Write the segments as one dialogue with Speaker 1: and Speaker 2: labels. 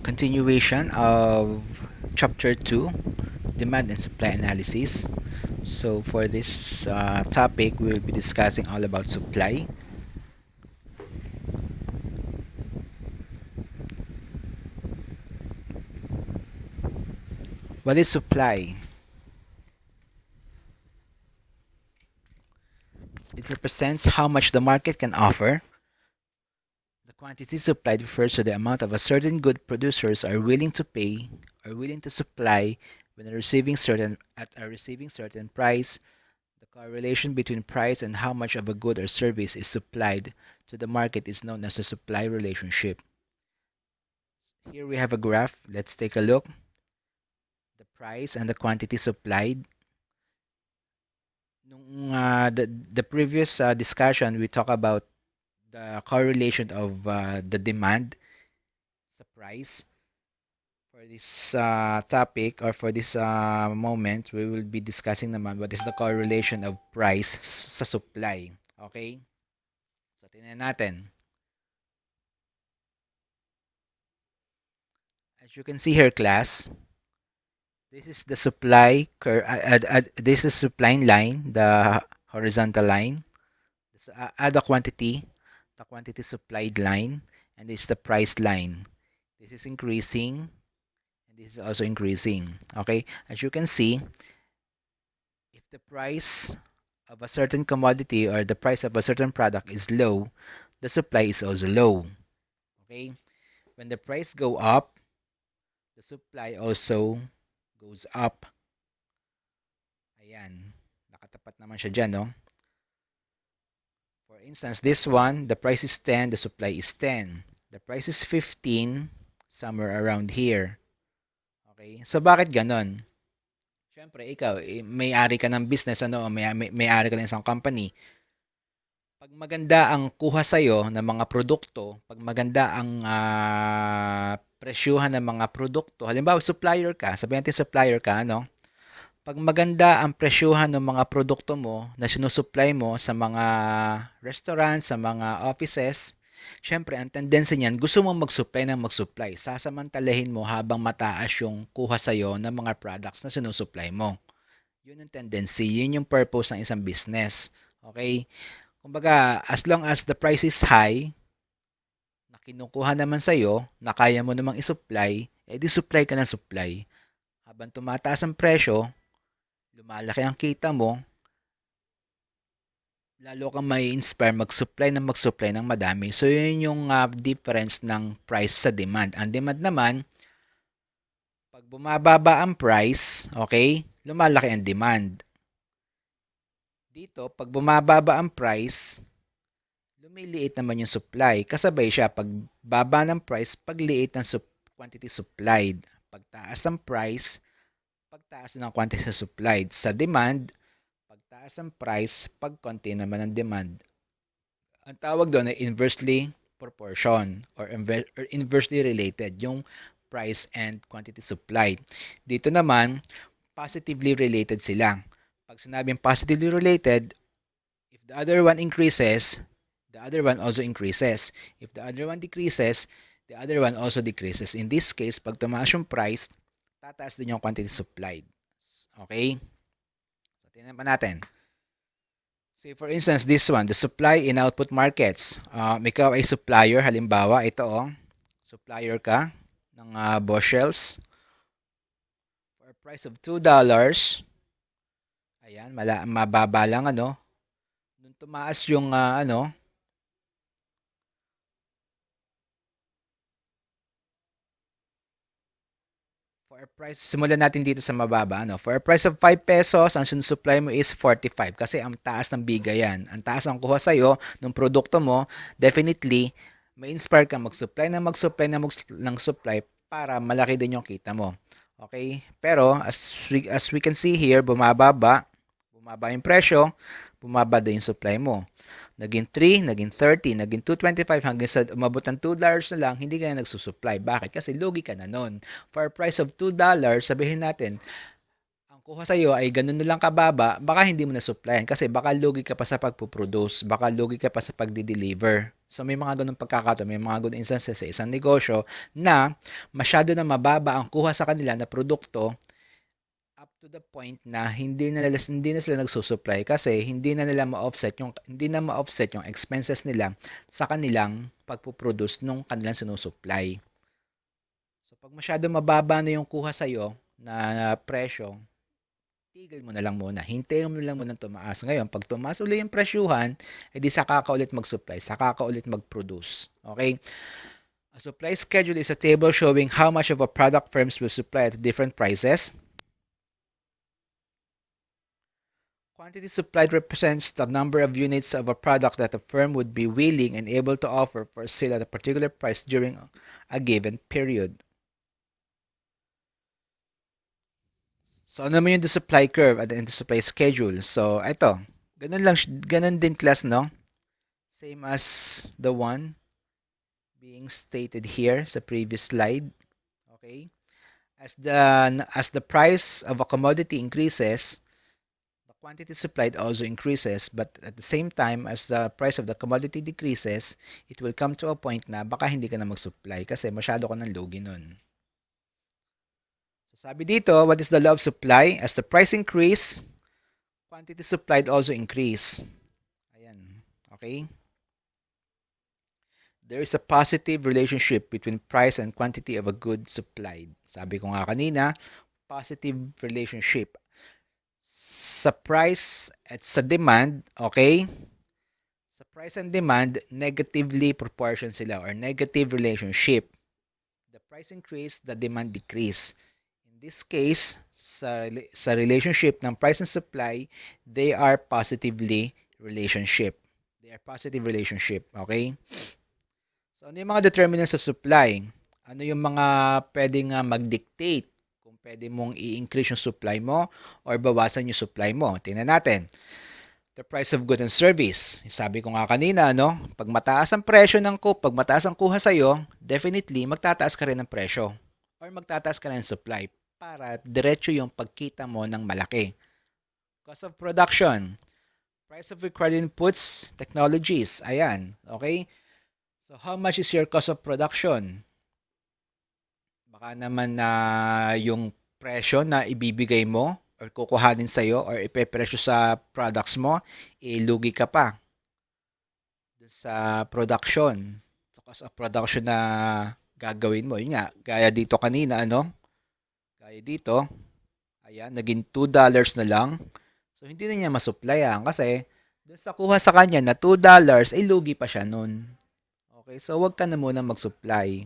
Speaker 1: Continuation of chapter 2, demand and supply analysis. So for this topic, we will be discussing all about supply. What is supply? It represents how much the market can offer. The quantity supplied refers to the amount of a certain good producers are willing to pay or willing to supply when receiving certain price. The correlation between price and how much of a good or service is supplied to the market is known as a supply relationship. Here we have a graph. Let's take a look. The price and the quantity supplied. Nung the previous discussion, we talked about the correlation of the demand sa price. For this topic or for this moment, we will be discussing naman what is the correlation of price sa supply. Okay? So, tingnan natin. As you can see here, class, this is the supply curve. This is supply line, the horizontal line. So, add the quantity supplied line, and this is the price line. This is increasing, and this is also increasing. Okay, as you can see, if the price of a certain commodity or the price of a certain product is low, the supply is also low. Okay, when the price go up, the supply also goes up. Ayan, nakatapat naman siya dyan, no? For instance, this one, the price is 10, the supply is 10. The price is 15, somewhere around here. Okay? So, bakit ganon? Siyempre, ikaw, may-ari ka ng business, may-ari ka ng isang company. Pag maganda ang kuha sa'yo ng mga produkto, pag maganda ang presyuhan ng mga produkto, halimbawa, supplier ka, sabihin natin supplier ka, ano? Pag maganda ang presyuhan ng mga produkto mo na sinusupply mo sa mga restaurants, sa mga offices, syempre, ang tendency niyan, gusto mong mag-supply. Sasamantalahin mo habang mataas yung kuha sa'yo ng mga products na sinusupply mo. Yun ang tendency. Yun yung purpose ng isang business. Okay? Kumbaga, as long as the price is high, na kinukuha naman sa'yo, na kaya mo namang isupply, edi supply ka ng supply. Habang tumataas ang presyo, lumalaki ang kita mo, lalo kang may inspire mag-supply ng madami. So, yun yung difference ng price sa demand. Ang demand naman, pag bumababa ang price, okay, lumalaki ang demand. Dito, pag bumababa ang price, lumiliit naman yung supply. Kasabay siya, pag baba ng price, pagliit ng quantity supplied. Pagtaas ng price, pagtaas ng quantity supplied. Sa demand, pagtaas ng price, pagkonti naman ang demand. Ang tawag doon ay inversely proportion or inversely related, yung price and quantity supplied. Dito naman, positively related sila. Pag sinabing positively related, if the other one increases, the other one also increases. If the other one decreases, the other one also decreases. In this case, pag tumaas yung price, tataas din yung quantity supplied. Okay? So, tingnan pa natin. Say for instance, this one, the supply in output markets. Ikaw ay supplier, halimbawa, ito supplier ka ng bushels for a price of $2. Ayan, mababa lang, ano. Nung tumaas yung, for a price, simulan natin dito sa mababa, ano. For a price of 5 pesos, ang sinusupply mo is 45 kasi ang taas ng bigayan. Ang taas ng kuha sa'yo ng produkto mo, definitely, may inspire ka mag-supply ng supply para malaki din yung kita mo. Okay? Pero, as we can see here, bumaba yung presyo, bumaba din yung supply mo. Naging 3, naging 30, naging 225 hanggang sa umabot ng $2 na lang, hindi ka na nagsusupply. Bakit? Kasi lugi ka na nun. For a price of $2, sabihin natin, ang kuha sa'yo ay ganun na lang kababa, baka hindi mo na supplyan kasi baka lugi ka pa sa pagpuproduce, baka lugi ka pa sa pagdi-deliver. So may mga ganung pagkakataon, may mga ganung instances sa isang negosyo na masyado na mababa ang kuha sa kanila na produkto up to the point na hindi na sila nagsusupply kasi hindi na ma-offset yung expenses nila sa kanilang pagpo-produce nung kanilang sinusupply. So pag masyado mababa na yung kuha sa na presyo, tigil mo na lang muna. Hintayin mo na lang muna tumaas. Ngayon, pag tumaas uli yung presyuhan, edi saka ka ulit mag-supply, saka ka ulit mag-produce. Okay? A supply schedule is a table showing how much of a product firms will supply at different prices. Quantity supplied represents the number of units of a product that a firm would be willing and able to offer for sale at a particular price during a given period. So, ano naman yung the supply curve at the supply schedule? So, ito. Ganun din class, no? Same as the one being stated here sa previous slide. Okay? As the price of a commodity increases, the quantity supplied also increases, but at the same time as the price of the commodity decreases, it will come to a point na baka hindi ka na mag-supply kasi masyado ka ng lugi nun. So sabi dito, what is the law of supply? As the price increase, quantity supplied also increase. Ayan. Okay? There is a positive relationship between price and quantity of a good supplied. Sabi ko nga kanina, positive relationship. Sa price at sa demand, okay? Sa price and demand, negatively proportion sila or negative relationship. The price increase, the demand decrease. In this case, sa relationship ng price and supply, they are positively relationship. They are positive relationship, okay? So, ano yung mga determinants of supply? Ano yung mga pwedeng mag-dictate kung pwede mong i-increase yung supply mo or bawasan yung supply mo? Tingnan natin. The price of goods and service. Sabi ko nga kanina, no? Pag mataas ang presyo pag mataas ang kuha sa'yo, definitely, magtataas ka rin ng presyo or magtataas ka rin ng supply para diretso yung pagkita mo ng malaki. Cost of production. Price of required inputs, technologies. Ayan, okay? So, how much is your cost of production? Baka naman na yung presyo na ibibigay mo or kukuhanin sa'yo or ipepresyo sa products mo, lugi ka pa sa production. Sa cost of production na gagawin mo. Yun nga, gaya dito kanina, ano? Gaya dito, ayan, naging $2 na lang. So, hindi na niya masupplyan kasi dun sa kuha sa kanya na $2, ay lugi pa siya nun. Okay, so wag ka na muna mag-supply.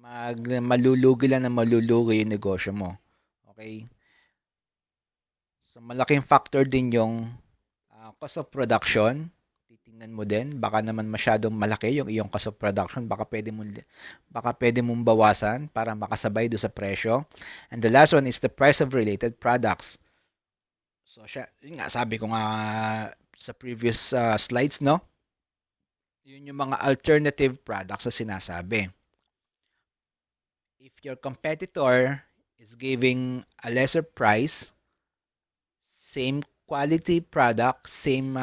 Speaker 1: Malulugi lang na malulugi yung negosyo mo. Okay? So malaking factor din yung cost of production. Titingnan mo din, baka naman masyadong malaki yung iyong cost of production. Baka pwede mong bawasan para makasabay do sa presyo. And the last one is the price of related products. So yun nga, sabi ko nga sa previous slides, no? Yun yung mga alternative products na sinasabi. If your competitor is giving a lesser price, same quality product, same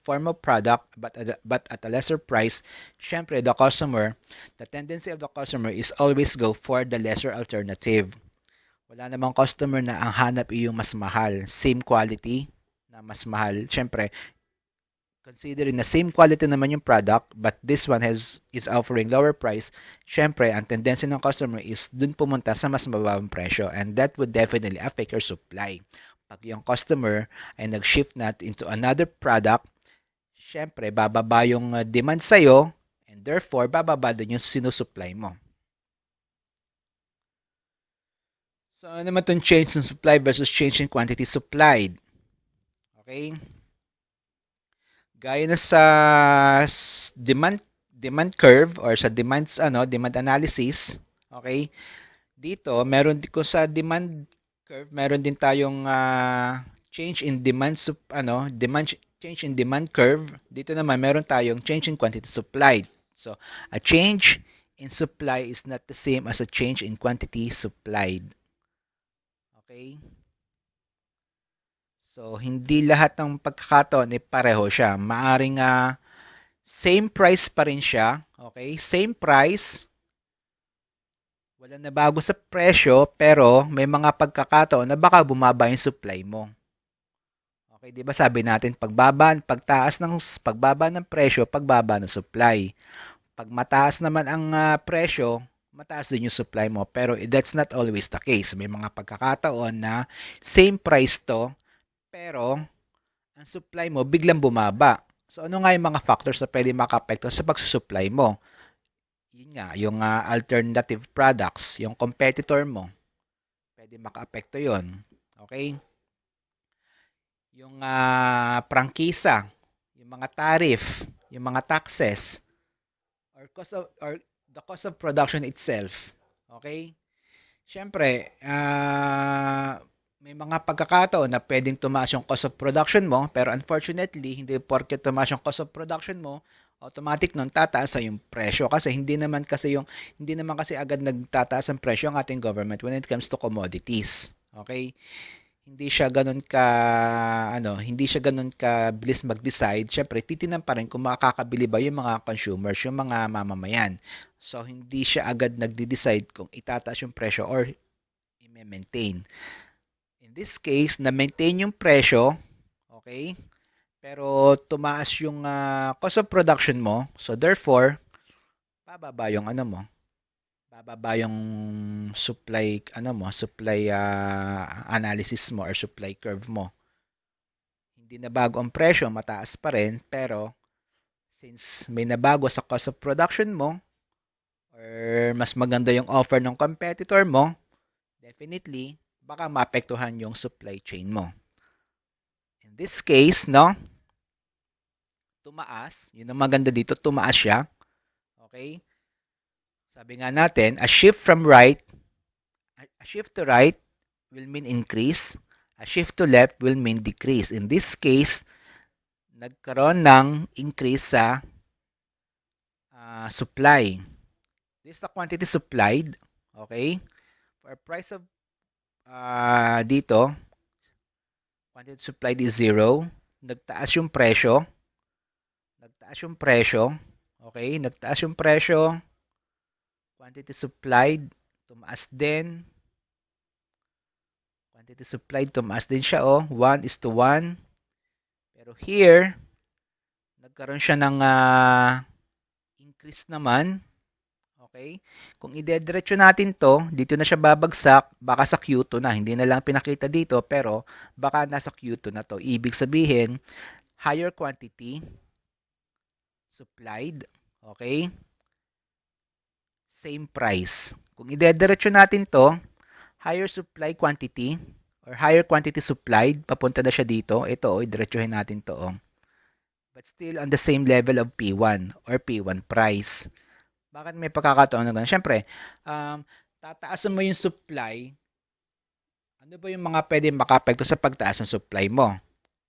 Speaker 1: form of product, but at a lesser price, syempre the tendency of the customer is always go for the lesser alternative. Wala namang customer na ang hanap yung mas mahal, same quality na mas mahal. Syempre, considering na same quality naman yung product but this one is offering lower price, syempre ang tendency ng customer is dun pumunta sa mas mababang presyo and that would definitely affect your supply. Pag yung customer ay nag-shift na into another product, syempre bababa yung demand sa'yo and therefore bababa din yung sinusupply mo. So ano naman itong change in supply versus change in quantity supplied? Okay? Gaya na sa demand curve or sa demand analysis, okay? Dito, meron din ko sa demand curve, meron din tayong change in change in demand curve. Dito naman meron tayong change in quantity supplied. So, a change in supply is not the same as a change in quantity supplied. Okay? So, hindi lahat ng pagkakataon ay pareho siya. Maaring same price pa rin siya. Okay? Same price. Wala na bago sa presyo, pero may mga pagkakataon na baka bumaba yung supply mo. Okay, 'di ba sabi natin pagbaba ng presyo, pagbaba ng supply. Pag mataas naman ang presyo, mataas din yung supply mo. Pero that's not always the case. May mga pagkakataon na same price to, pero ang supply mo biglang bumaba. So ano nga yung mga factors na pwede maka-apekto sa pagsusupply mo? Yun nga, yung alternative products, yung competitor mo, pwede maka-apekto yun. Okay? Yung prangkisa, yung mga tariff, yung mga taxes, or the cost of production itself. Okay? Siyempre, may mga pagkakataon na pwedeng tumaas yung cost of production mo, pero unfortunately, hindi porket tumaas yung cost of production mo, automatic nun tataas sa yung presyo kasi hindi naman kasi agad nagtataas ang presyo ang ating government when it comes to commodities. Okay? Hindi siya ganun ka bilis mag-decide. Syempre, titinan pa rin kung makakabili ba yung mga consumers, yung mga mamamayan. So, hindi siya agad nagde-decide kung itataas yung presyo or i-maintain. In this case, na-maintain yung presyo, okay? Pero tumaas yung cost of production mo. So, therefore, bababa yung supply analysis mo or supply curve mo. Hindi na bago ang presyo, mataas pa rin, pero since may nabago sa cost of production mo or mas maganda yung offer ng competitor mo, definitely baka maapektuhan yung supply chain mo. In this case, no, tumaas. Yun ang maganda dito, tumaas siya. Okay? Sabi nga natin, a shift to right will mean increase. A shift to left will mean decrease. In this case, nagkaroon ng increase sa supply. This is the quantity supplied. Okay? For price of dito, quantity supplied is 0. Nagtaas yung presyo. Okay? Nagtaas yung presyo. Quantity supplied, tumaas din. Quantity supplied, tumaas din siya, 1:1. Pero here, nagkaroon siya ng increase naman. Okay? Kung idediretso natin to, dito na siya babagsak, baka sa Q2 na. Hindi na lang pinakita dito, pero baka nasa Q2 na to. Ibig sabihin, higher quantity supplied. Okay? Same price. Kung idediretso natin to, higher supply quantity or higher quantity supplied, papunta na siya dito. Ito, idiretsuhin natin to. But still on the same level of P1 or P1 price. Bakit may pagkakataon na gano'n? Siyempre, tataasan mo yung supply. Ano ba yung mga pwede makapekto sa pagtaas ng supply mo?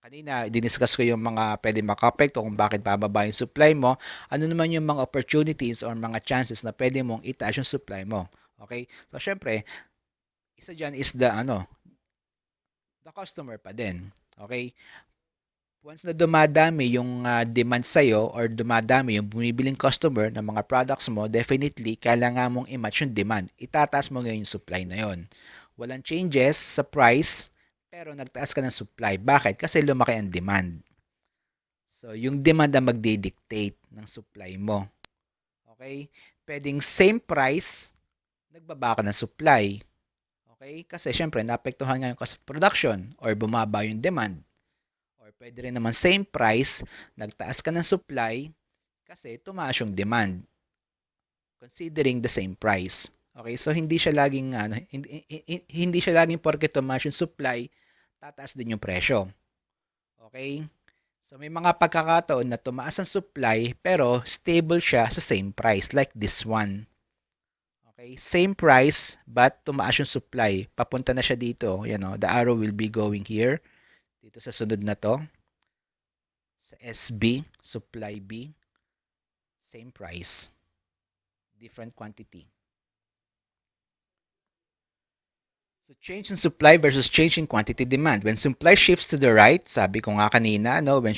Speaker 1: Kanina, diniscuss ko yung mga pwede makapekto kung bakit bababa yung supply mo. Ano naman yung mga opportunities or mga chances na pwede mong itaas yung supply mo? Okay? So, syempre, isa dyan is the customer pa din. Okay? Once na dumadami yung demand sa'yo or dumadami yung bumibiling customer ng mga products mo, definitely, kailangan mong i-match yung demand. Itataas mo ngayon yung supply na yon. Walang changes sa price, pero nagtaas ka ng supply. Bakit? Kasi lumaki ang demand. So, yung demand ang magdi-dictate ng supply mo. Okay? Pwedeng same price, nagbaba ka ng supply. Okay? Kasi syempre, naapektuhan nga yung cost of production or bumaba yung demand. Or pwede rin naman same price, nagtaas ka ng supply kasi tumaas yung demand considering the same price. Okay? So hindi siya laging hindi siya laging porke tumaas yung supply, tataas din yung presyo. Okay? So may mga pagkakataon na tumaas ang supply pero stable siya sa same price like this one. Okay? Same price but tumaas yung supply. Papunta na siya dito. The arrow will be going here. Dito sa sunod na to. Sa SB, supply B, same price, different quantity. So change in supply versus change in quantity demand. When supply shifts to the right, sabi ko nga kanina, no, when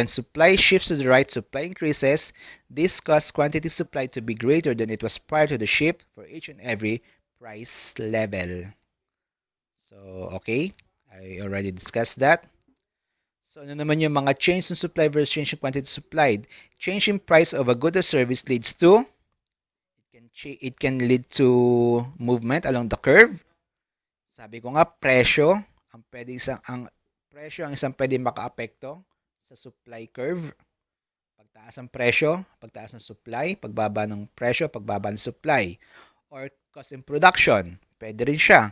Speaker 1: supply shifts to the right, supply increases. This causes quantity supply to be greater than it was prior to the shift for each and every price level. So, okay, I already discussed that. So, ano naman yung mga change in supply versus change in quantity supplied? Change in price of a good or service leads to, it can lead to movement along the curve. Sabi ko nga, presyo, presyo ang isang pwede makaapekto sa supply curve. Pagtaas ng presyo, pagtaas ng supply, pagbaba ng presyo, pagbaba ng supply. Or cost in production, pwede rin siya.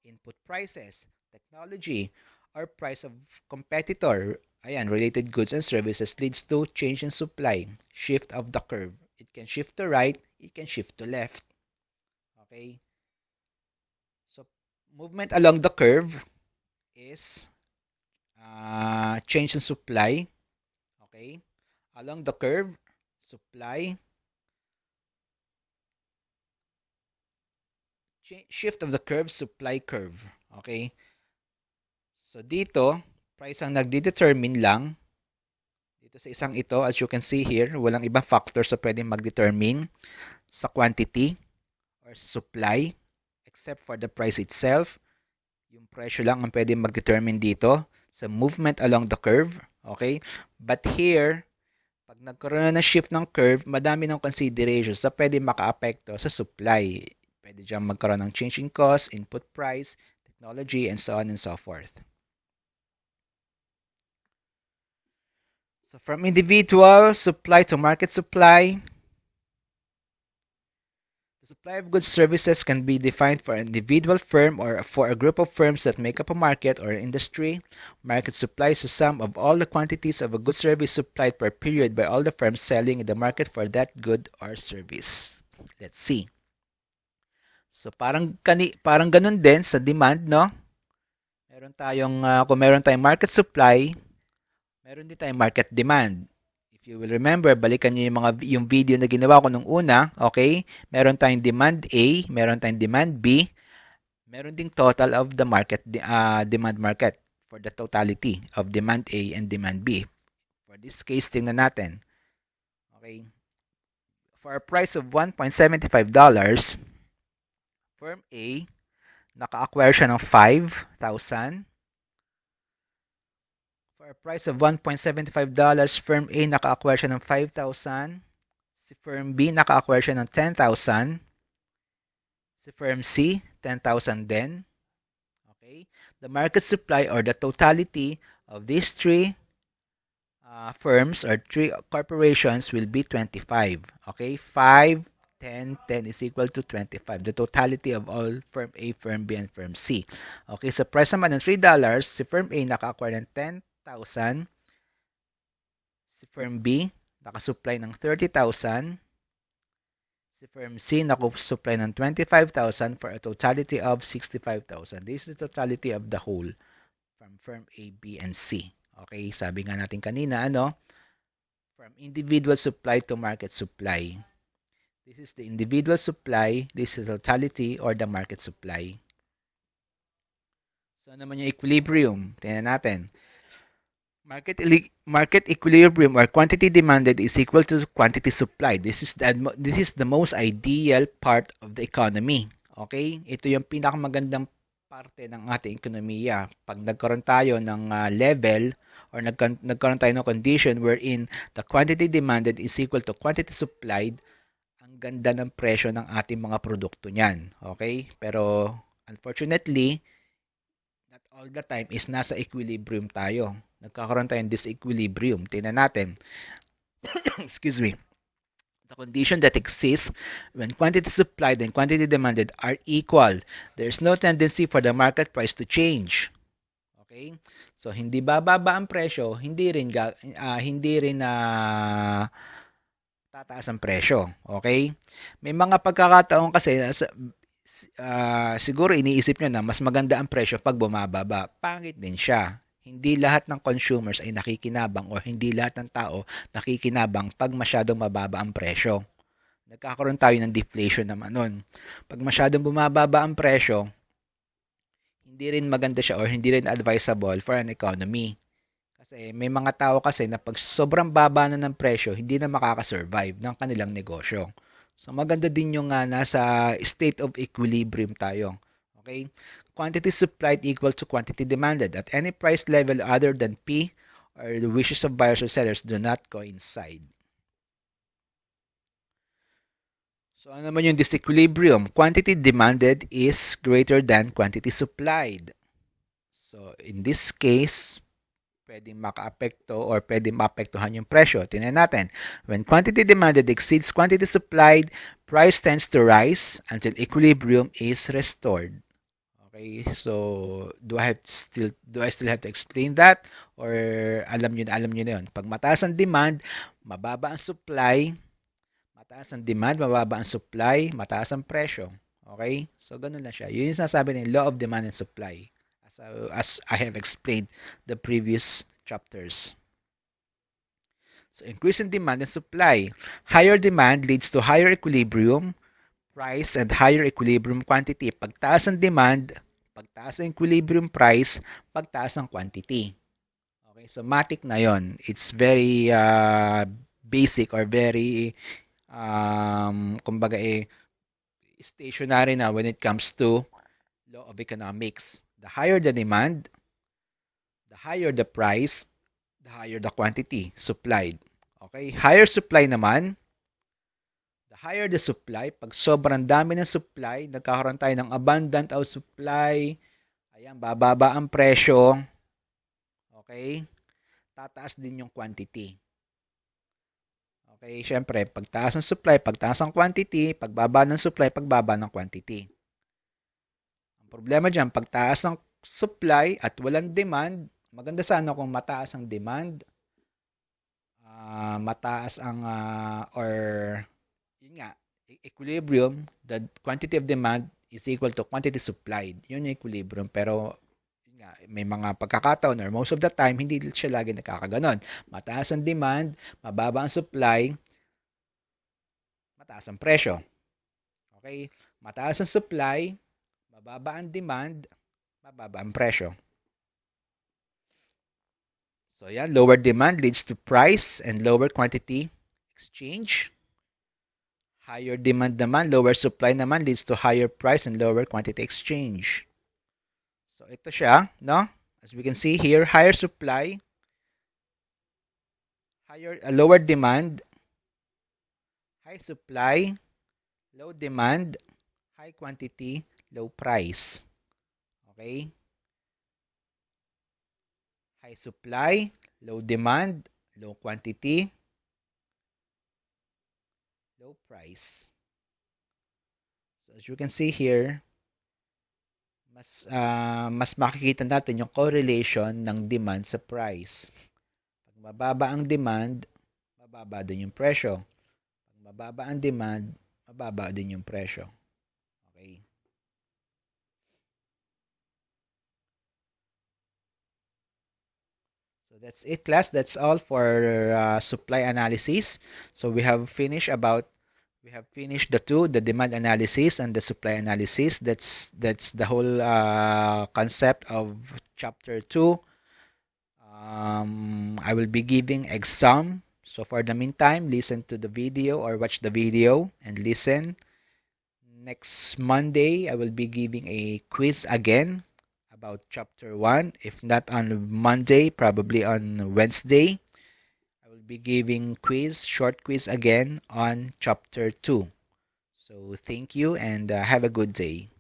Speaker 1: Input prices, technology, or price of competitor. Ayan, related goods and services leads to change in supply, shift of the curve. It can shift to right, it can shift to left. Okay? So, movement along the curve is change in supply. Okay? Along the curve, supply, shift of the curve, supply curve. Okay? So, dito, price ang nagdedetermine lang. Dito sa isang ito, as you can see here, walang ibang factors sa pwedeng mag-determine sa quantity or supply except for the price itself. Yung presyo lang ang pwedeng mag-determine dito sa movement along the curve. Okay? But here, pag nagkaroon na ng shift ng curve, madami ng considerations sa pwedeng makaapekto sa supply. Pwede dyan magkaroon ng change in cost, input price, technology, and so on and so forth. So from individual supply to market supply, the supply of goods services can be defined for an individual firm or for a group of firms that make up a market or industry. Market supply is the sum of all the quantities of a good service supplied per period by all the firms selling in the market for that good or service. Let's see. So parang ganun din sa demand, no? Kung meron tayong market supply, meron din tayong market demand. If you will remember, balikan niyo yung video na ginawa ko nung una, okay? Meron tayong demand A, meron tayong demand B, meron ding total of the market demand market for the totality of demand A and demand B. For this case, tingnan natin. Okay? For a price of $1.75, firm A, naka-acquire siya ng 5,000. For a price of $1.75, firm A naka-acquire siya ng 5,000. Si firm B naka-acquire siya ng 10,000. Si firm C, 10,000 din. Okay? The market supply or the totality of these three firms or three corporations will be 25. Okay? 5, 10, 10 is equal to 25. The totality of all firm A, firm B, and firm C. Okay? Sa price naman ng $3, si firm A naka-acquire ng 10,000. Si firm B, nakasupply ng 30,000. Si firm C, nakasupply ng 25,000 for a totality of 65,000. This is the totality of the whole from firm A, B, and C. Okay, sabi nga natin kanina, from individual supply to market supply. This is the individual supply, this is the totality or the market supply. So, ano naman yung equilibrium? Tingnan natin. Market equilibrium or quantity demanded is equal to quantity supplied. This is the most ideal part of the economy. Okay? Ito yung pinakamagandang parte ng ating ekonomiya. Pag nagkaroon tayo ng level or nagkaroon tayo ng condition wherein the quantity demanded is equal to quantity supplied, ang ganda ng presyo ng ating mga produkto niyan. Okay? Pero unfortunately, not all the time is nasa equilibrium tayo. Nagkakaroon tayong disequilibrium. Tingnan natin. Excuse me. The condition that exists when quantity supplied and quantity demanded are equal. There's no tendency for the market price to change. Okay? So, hindi bababa ang presyo, hindi rin tataas ang presyo. Okay? May mga pagkakataon kasi siguro iniisip nyo na mas maganda ang presyo pag bumababa. Pangit din siya. Hindi lahat ng consumers ay nakikinabang o hindi lahat ng tao nakikinabang pag masyadong mababa ang presyo. Nagkakaroon tayo ng deflation naman nun. Pag masyadong bumababa ang presyo, hindi rin maganda siya or hindi rin advisable for an economy. Kasi may mga tao kasi na pag sobrang baba na ng presyo, hindi na makakasurvive ng kanilang negosyo. So maganda din yung nasa state of equilibrium tayo. Okay? Quantity supplied equal to quantity demanded at any price level other than P or the wishes of buyers or sellers do not coincide. So ano naman yung disequilibrium? Quantity demanded is greater than quantity supplied. So in this case, pwedeng makaapekto or pwedeng maapektuhan yung presyo. Tingnan natin. When quantity demanded exceeds quantity supplied, price tends to rise until equilibrium is restored. Okay, so do I still have to explain that or alam niyo na 'yon? Pag mataas ang demand, mababa ang supply, mataas ang demand, mababa ang supply, mataas ang presyo. Okay? So ganun lang siya. Yun yung sinasabi ng law of demand and supply as I have explained the previous chapters. So increase in demand and supply. Higher demand leads to higher equilibrium price and higher equilibrium quantity. Pagtaas ang demand, pagtaas ang equilibrium price, pagtaas ang quantity. Okay, so matik na yon. It's very basic or very kumbaga stationary na when it comes to law of economics. The higher the demand, the higher the price, the higher the quantity supplied. Okay? Higher supply naman, the higher the supply, pag sobrang dami ng supply, nagkakaroon tayo ng abundant of supply, ayan, bababa ang presyo, okay? Tataas din yung quantity. Okay, syempre, pagtaas ng supply, pagtaas ng quantity, pagbaba ng supply, pagbaba ng quantity. Ang problema dyan, pagtaas ng supply at walang demand, maganda sana kung mataas ang demand, mataas ang, or, yun nga, equilibrium, the quantity of demand is equal to quantity supplied. Yun yung equilibrium, pero yun nga, may mga pagkakataon or most of the time, hindi siya lagi nakakaganon. Mataas ang demand, mababa ang supply, mataas ang presyo. Okay? Mataas ang supply, mababa ang demand, mababa ang presyo. So yan, lower demand leads to price and lower quantity exchange. Higher demand naman, lower supply naman leads to higher price and lower quantity exchange. So ito siya, no? As we can see here, higher supply, lower demand, high supply, low demand, high quantity, low price. Okay? High supply, low demand, low quantity, low price. So as you can see here, mas makikita natin yung correlation ng demand sa price. Pag mababa ang demand, mababa din yung presyo. Pag mababa ang demand, mababa din yung presyo. Okay. So that's it, class. That's all for supply analysis. So we have finished the demand analysis and the supply analysis. That's the whole concept of chapter 2. I will be giving exam. So for the meantime, listen to the video or watch the video and listen. Next Monday, I will be giving a quiz again about chapter 1. If not on Monday, probably on Wednesday. I will be giving short quiz again on chapter 2. So thank you and have a good day.